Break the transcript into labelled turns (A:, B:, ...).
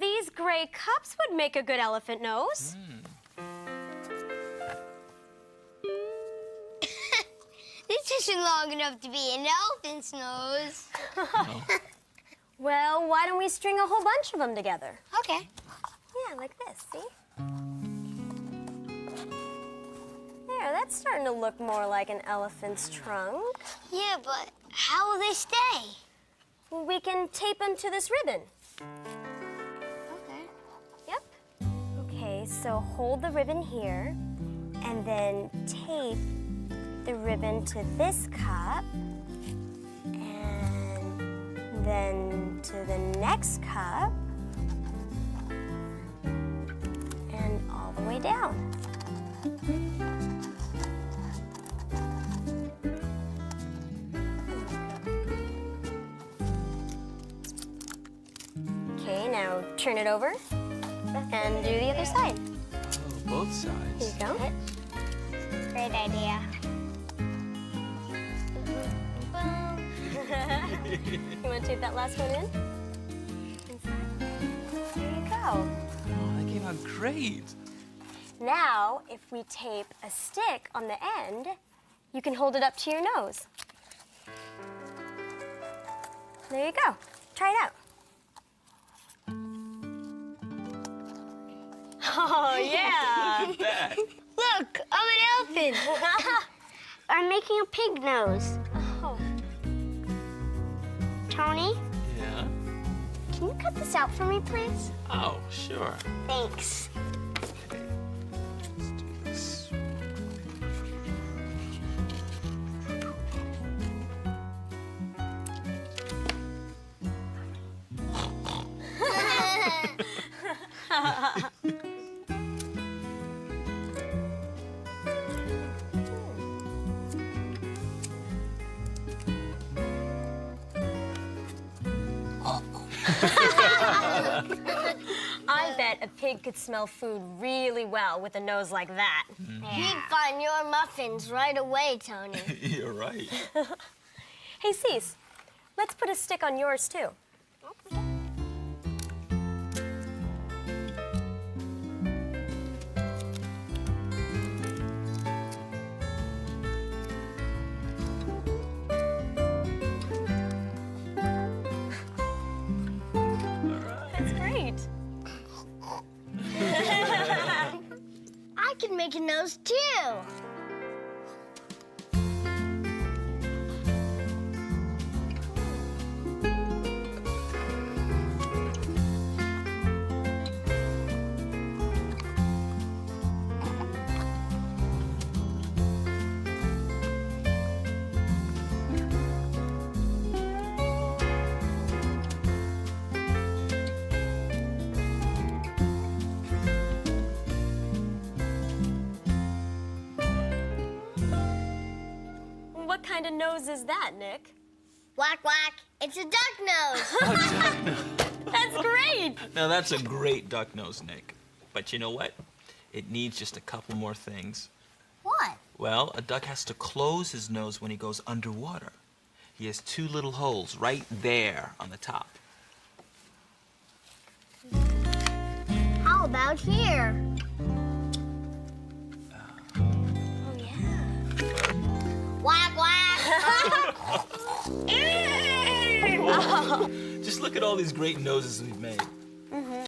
A: These gray cups would make a good elephant nose.
B: This isn't long enough to be an elephant's nose.
C: No.
A: Well, why don't we string a whole bunch of them together?
B: Okay.
A: Yeah, like this, see? There, that's starting to look more like an elephant's trunk.
B: Yeah, but how will they stay?
A: Well, we can tape them to this ribbon.
B: Okay.
A: Yep. Okay, so hold the ribbon here, and then tape the ribbon to this cup, and then to the next cup, and all the way down. Okay, now turn it over and do the other side.
C: Oh, both sides.
A: Here you go.
B: Great idea.
A: You want to tape that last one in? Inside. There you go.
C: Oh, that came out great.
A: Now, if we tape a stick on the end, you can hold it up to your nose. There you go. Try it out. Oh, yeah.
C: Look at that.
B: Look, I'm an elephant. I'm making a pig nose.
A: Oh.
B: Tony,
C: Yeah?
B: can you cut this out for me, please?
C: Oh, sure.
B: Thanks.
C: Okay. Let's do this.
A: I bet a pig could smell food really well with a nose like that.
B: You'd find your muffins right away, Tony.
C: You're right.
A: Hey, Cease, let's put a stick on yours, too. That's great.
B: I can make a nose, too.
A: What kind of nose is that, Nick?
B: Whack, whack. It's a duck nose.
A: That's great!
C: Now, that's a great duck nose, Nick. But you know what? It needs just a couple more things.
B: What?
C: Well, a duck has to close his nose when he goes underwater. He has two little holes right there on the top.
B: How about here?
A: Oh, yeah.
B: Whack, whack.
C: Just look at all these great noses we've made.